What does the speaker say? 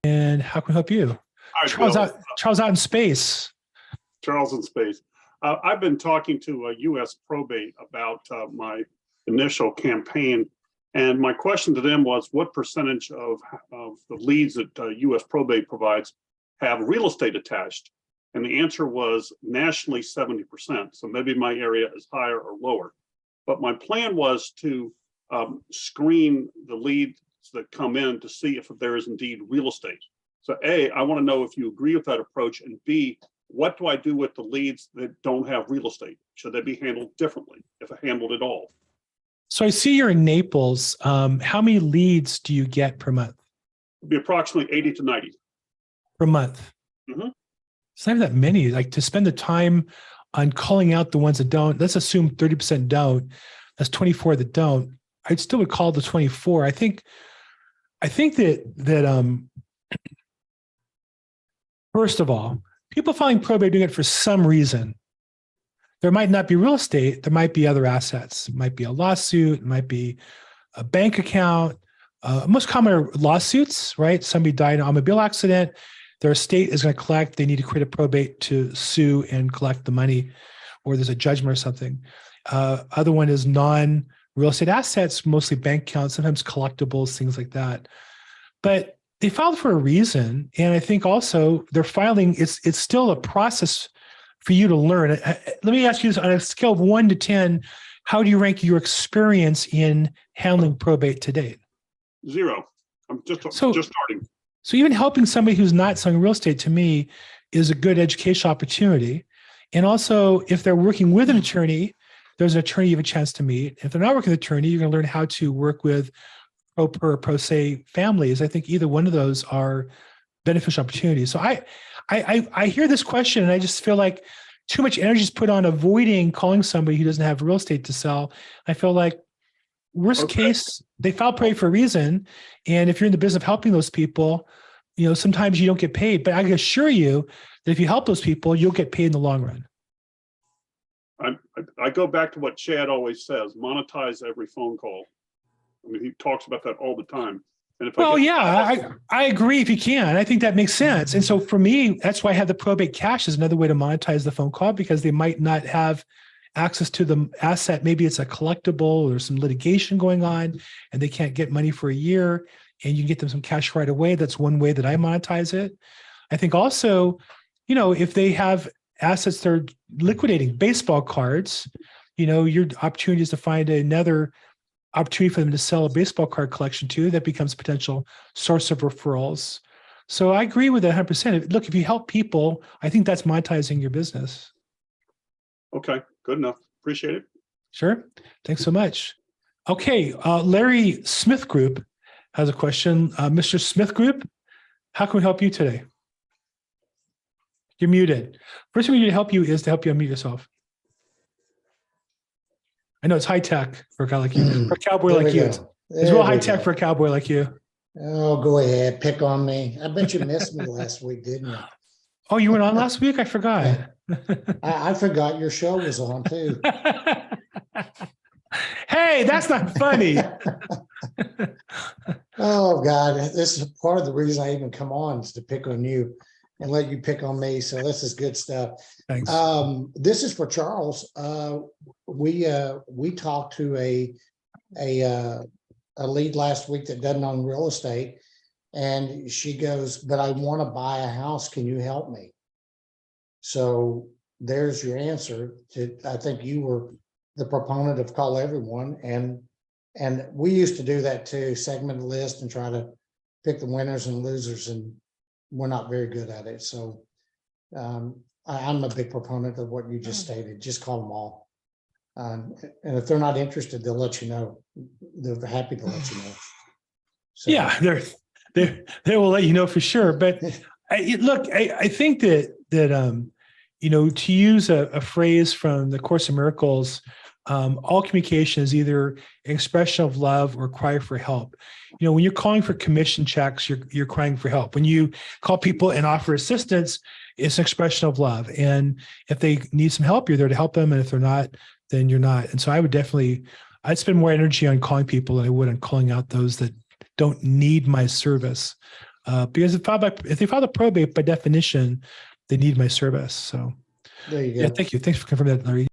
And how can we help you? Hi, Charles Bill. Charles out in space. Charles in space. I've been talking to U.S. Probate about my initial campaign, and my question to them was, what percentage of the leads that U.S. Probate provides have real estate attached? And the answer was nationally 70%. So maybe my area is higher or lower. But my plan was to screen the leads that come in to see if there is indeed real estate. So A, I want to know if you agree with that approach, and B, what do I do with the leads that don't have real estate? Should they be handled differently, if handled at all? So I see you're in Naples. How many leads do you get per month? It'd be approximately 80 to 90. Per month? Mhm. It's not that many. Like, to spend the time on calling out the ones that don't, let's assume 30% don't, that's 24 that don't. I still would call the 24. I think that first of all, people filing probate are doing it for some reason. There might not be real estate. There might be other assets. It might be a lawsuit. It might be a bank account. Most common are lawsuits, right? Somebody died in an automobile accident. Their estate is going to collect. They need to create a probate to sue and collect the money, or there's a judgment or something. Other one is non-real estate assets, mostly bank accounts, sometimes collectibles, things like that. But they filed for a reason. And I think also they're filing, it's still a process for you to learn. Let me ask you this: on a scale of 1 to 10, how do you rank your experience in handling probate to date? 0. I'm just starting. So even helping somebody who's not selling real estate, to me, is a good educational opportunity. And also, if they're working with an attorney, there's an attorney you have a chance to meet. If they're not working with an attorney, you're going to learn how to work with pro se families. I think either one of those are beneficial opportunities. So I hear this question, and I just feel like too much energy is put on avoiding calling somebody who doesn't have real estate to sell. I feel like worst case, they file probate for a reason. And if you're in the business of helping those people, sometimes you don't get paid. But I can assure you that if you help those people, you'll get paid in the long run. I go back to what Chad always says: monetize every phone call. I mean, he talks about that all the time. And if I agree if you can. I think that makes sense. And so for me, that's why I have the probate cash as another way to monetize the phone call, because they might not have access to the asset. Maybe it's a collectible or some litigation going on and they can't get money for a year, and you can get them some cash right away. That's one way that I monetize it. I think also, if they have assets they're liquidating, baseball cards, your opportunity is to find another opportunity for them to sell a baseball card collection to, that becomes a potential source of referrals. So I agree with that 100%. Look, if you help people, I think that's monetizing your business. Okay, good enough. Appreciate it. Sure. Thanks so much. Okay, Larry Smith Group has a question. Mr. Smith Group, how can we help you today? You're muted. First thing we need to help you is to help you unmute yourself. I know it's high tech for a guy like you, for a cowboy like you. It's real high tech for a cowboy like you. Oh, go ahead, pick on me. I bet you missed me last week, didn't you? Oh, you went on last week? I forgot. I forgot your show was on too. Hey, that's not funny. Oh God, this is part of the reason I even come on, is to pick on you and let you pick on me. So this is good stuff. Thanks. This is for Charles. We talked to a lead last week that doesn't own real estate, and she goes, "But I want to buy a house. Can you help me?" So there's your answer. I think you were the proponent of call everyone, and we used to do that too, segment the list and try to pick the winners and losers, and we're not very good at it. So I'm a big proponent of what you just stated. Just call them all. And if they're not interested, they'll let you know. They're happy to let you know. So, yeah, they will let you know for sure. But I think that to use a phrase from the Course in Miracles, all communication is either an expression of love or cry for help. When you're calling for commission checks, you're crying for help. When you call people and offer assistance, it's an expression of love. And if they need some help, you're there to help them. And if they're not, then you're not. And so I'd spend more energy on calling people than I would on calling out those that don't need my service. Because if they file a probate, by definition, they need my service. So There you yeah, go. thank you. Thanks for confirming that, Larry.